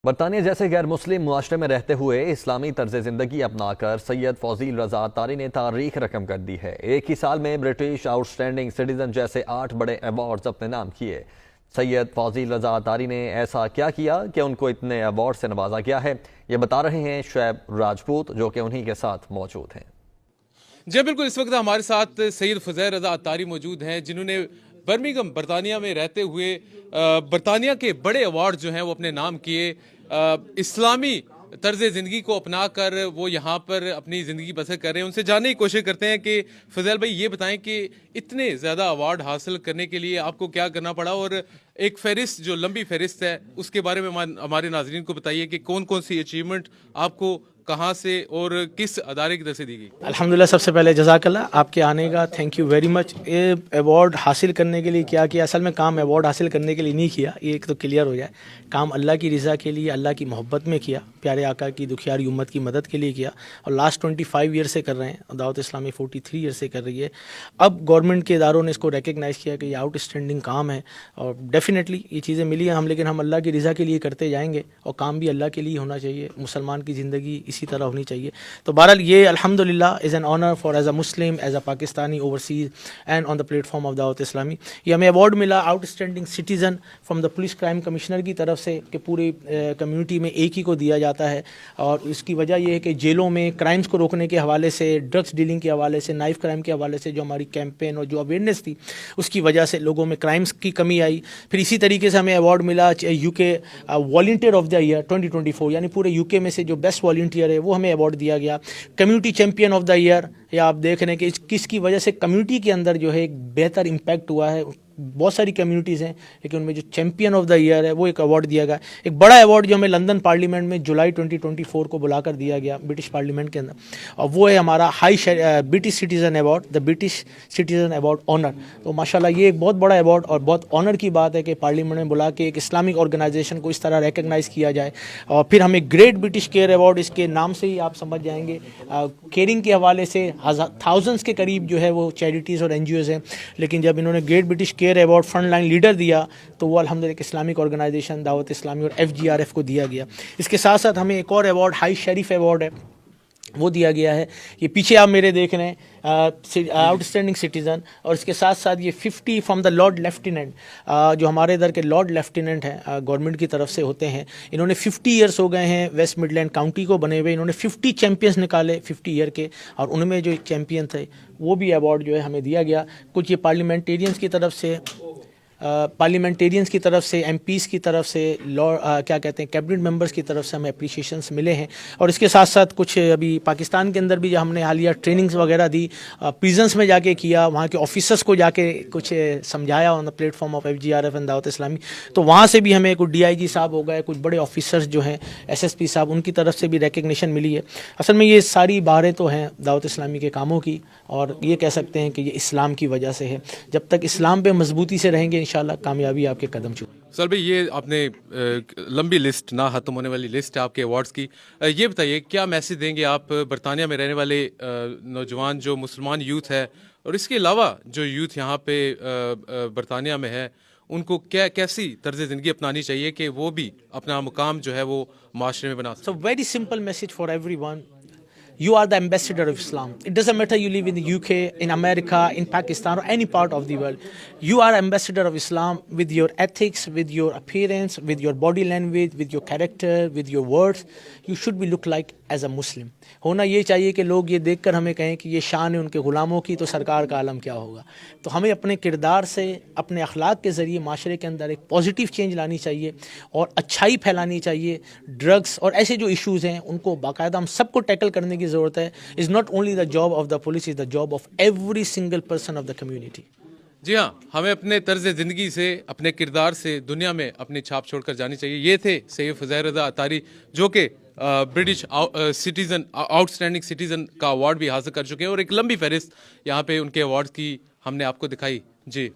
برطانیہ جیسے غیر مسلم معاشرے میں رہتے ہوئے اسلامی طرز زندگی اپنا کر سید فوزیل رضا عطاری نے تاریخ رقم کر دی ہے۔ ایک ہی سال میں برٹش آؤٹ اسٹینڈنگ سٹیزن جیسے 8 بڑے ایوارڈز اپنے نام کیے۔ سید فوزیل رضا عطاری نے ایسا کیا کیا کہ ان کو اتنے ایوارڈ سے نوازا گیا ہے، یہ بتا رہے ہیں شعیب راجپوت، جو کہ انہی کے ساتھ موجود ہیں۔ جی بالکل، اس وقت ہمارے ساتھ سید فوزیل رضا عطاری موجود ہیں، جنہوں نے برمنگھم برطانیہ میں رہتے ہوئے برطانیہ کے بڑے ایوارڈ جو ہیں وہ اپنے نام کیے۔ اسلامی طرز زندگی کو اپنا کر وہ یہاں پر اپنی زندگی بسر کر رہے ہیں۔ ان سے جاننے کی کوشش کرتے ہیں کہ فضیل بھائی یہ بتائیں کہ اتنے زیادہ ایوارڈ حاصل کرنے کے لیے آپ کو کیا کرنا پڑا، اور ایک فہرست جو لمبی فہرست ہے اس کے بارے میں ہمارے ناظرین کو بتائیے کہ کون کون سی اچیومنٹ آپ کو کہاں سے اور کس ادارے کی طرف سے دی گئی؟ الحمدللہ، سب سے پہلے جزاک اللہ آپ کے آنے کا، تھینک یو ویری مچ۔ یہ ایوارڈ حاصل کرنے کے لیے کیا اصل میں کام ایوارڈ حاصل کرنے کے لیے نہیں کیا، یہ ایک تو کلیئر ہو جائے۔ کام اللہ کی رضا کے لیے، اللہ کی محبت میں کیا، پیارے آقا کی دکھیاری امت کی مدد کے لیے کیا، اور لاسٹ 25 ایئر سے کر رہے ہیں۔ دعوت اسلامی 43 ایئر سے کر رہی ہے۔ اب گورنمنٹ کے اداروں نے اس کو ریکگنائز کیا کہ یہ آؤٹ اسٹینڈنگ کام ہے، اور ڈیفینیٹلی یہ چیزیں ملی ہیں لیکن ہم اللہ کی رضا کے لیے کرتے جائیں گے، اور کام بھی اللہ کے لیے ہونا چاہیے۔ مسلمان کی زندگی اسی طرح ہونی چاہیے۔ تو بہرحال یہ الحمدللہ is an honour far as a Muslim, as a Pakistani overseas and on the platform of دعوت اسلامی۔ یہ ہمیں ایوارڈ ملا out standing citizen from the police crime commissioner کی طرف سے، کہ پوری کمیونٹی میں ایک ہی کو دیا جاتا ہے، اور اس کی وجہ یہ ہے کہ جیلوں میں کرائمز کو روکنے کے حوالے سے، ڈرگس ڈیلنگ کے حوالے سے، نائف کرائم کے حوالے سے جو ہماری کیمپین اور جو اویئرنیس تھی اس کی وجہ سے لوگوں میں کرائمز کی کمی آئی۔ پھر اسی طریقے سے ہمیں ایوارڈ ملا یو کے والنٹیئر آف دا ایئر 2024، یعنی پورے یو کے میں سے جو بیسٹ والنٹیئر ہے وہ ہمیں ایوارڈ دیا گیا۔ Community champion of the year, یا آپ دیکھ رہے ہیں کہ کس کی وجہ سے کمیونٹی کے اندر جو ہے ایک بہتر امپیکٹ ہوا ہے۔ بہت ساری کمیونٹیز ہیں لیکن ان میں جو چیمپئن آف دا ایئر ہے وہ ایک ایوارڈ دیا گیا۔ ایک بڑا ایوارڈ جو ہمیں لندن پارلیمنٹ میں جولائی 2024 کو بلا کر دیا گیا برٹش پارلیمنٹ کے اندر، اور وہ ہے ہمارا British citizen award, the British citizen award owner. تو ماشاءاللہ یہ ایک بہت بڑا ایوارڈ اور بہت آنر کی بات ہے کہ پارلیمنٹ میں بلا کے ایک اسلامک آرگنائزیشن کو اس طرح ریکگنائز کیا جائے۔ اور پھر ہمیں گریٹ برٹش کیئر ایوارڈ، اس کے نام سے ہی آپ سمجھ جائیں گے، کیئرنگ کے حوالے سے تھاؤزنڈس کے قریب جو ہے وہ چیریٹیز اور این جی اوز ہیں، لیکن جب انہوں نے great British care award front line leader دیا تو وہ الحمدللہ ایک اسلامک آرگنائزیشن دعوت اسلامی اور FGRF کو دیا گیا۔ اس کے ساتھ ساتھ ہمیں ایک اور ایوارڈ ہائی شریف ایوارڈ ہے وہ دیا گیا ہے۔ یہ پیچھے آپ میرے دیکھ رہے ہیں آؤٹ اسٹینڈنگ سٹیزن، اور اس کے ساتھ ساتھ یہ 50 فرام دا لارڈ لیفٹیننٹ، جو ہمارے ادھر کے لارڈ لیفٹیننٹ ہیں گورنمنٹ کی طرف سے ہوتے ہیں۔ انہوں نے 50 ایئرس ہو گئے ہیں ویسٹ مڈلینڈ کاؤنٹی کو بنے ہوئے، انہوں نے 50 چیمپئنس نکالے 50 ایئر کے، اور ان میں جو چیمپئن تھے وہ بھی ایوارڈ جو ہے ہمیں دیا گیا۔ کچھ یہ پارلیمنٹیرینس کی طرف سے ایم پیز کی طرف سے، کیا کہتے ہیں کیبنٹ ممبرس کی طرف سے ہمیں اپریشیشنس ملے ہیں۔ اور اس کے ساتھ ساتھ کچھ ابھی پاکستان کے اندر بھی جو ہم نے حالیہ ٹریننگز وغیرہ دی، پریزنس میں جا کے کیا، وہاں کے آفیسرس کو جا کے کچھ سمجھایا on the platform of FGRF and Dawat Islami, تو وہاں سے بھی ہمیں کچھ DIG صاحب ہو گئے، کچھ بڑے آفیسرس جو ہیں SSP صاحب، ان کی طرف سے بھی ریکگنیشن ملی ہے۔ اصل میں یہ ساری بہاریں تو ہیں دعوت اسلامی کے کاموں کی، اور یہ کہہ سکتے ہیں کہ یہ اسلام کی وجہ سے ہے۔ جب تک اسلام پہ مضبوطی سے رہیں گے انشاءاللہ کامیابی آپ کے قدم چوم۔ سر بھائی، یہ آپ نے لمبی لسٹ، نہ ختم ہونے والی لسٹ ہے آپ کے ایوارڈز کی، یہ بتائیے کیا میسج دیں گے آپ برطانیہ میں رہنے والے نوجوان جو مسلمان یوتھ ہے، اور اس کے علاوہ جو یوتھ یہاں پہ برطانیہ میں ہے، ان کو کیسی طرز زندگی اپنانی چاہیے کہ وہ بھی اپنا مقام جو ہے وہ معاشرے میں بنا سکیں؟ So very simple message for everyone. You are the ambassador of Islam. It doesn't matter you live in the UK, in America, in Pakistan, or any part of the world. You are ambassador of Islam with your ethics, with your appearance, with your body language, with your character, with your words. You should be look like as a Muslim. ہونا یہ چاہیے کہ لوگ یہ دیکھ کر ہمیں کہیں کہ یہ شان ہے ان کے غلاموں کی، تو سرکار کا عالم کیا ہوگا۔ تو ہمیں اپنے کردار سے، اپنے اخلاق کے ذریعے معاشرے کے اندر ایک پازیٹیو چینج لانی چاہیے، اور اچھائی پھیلانی چاہیے۔ ڈرگس اور ایسے جو ایشوز ہیں ان کو باقاعدہ ہم سب کو ٹیکل کرنے کی ضرورت ہے۔ Is not only the job of the police, is the job of every single person of the community. جی ہاں، ہمیں اپنے طرز زندگی سے، اپنے کردار سے دنیا میں اپنی چھاپ چھوڑ کر جانی چاہیے۔ یہ تھے سید فوزیل رضا عطاری، جو کہ British citizen, out standing citizen کا ایوارڈ بھی حاصل کر چکے ہیں، اور ایک لمبی فہرست یہاں پہ ان کے ایوارڈز کی ہم نے آپ کو دکھائی۔ جی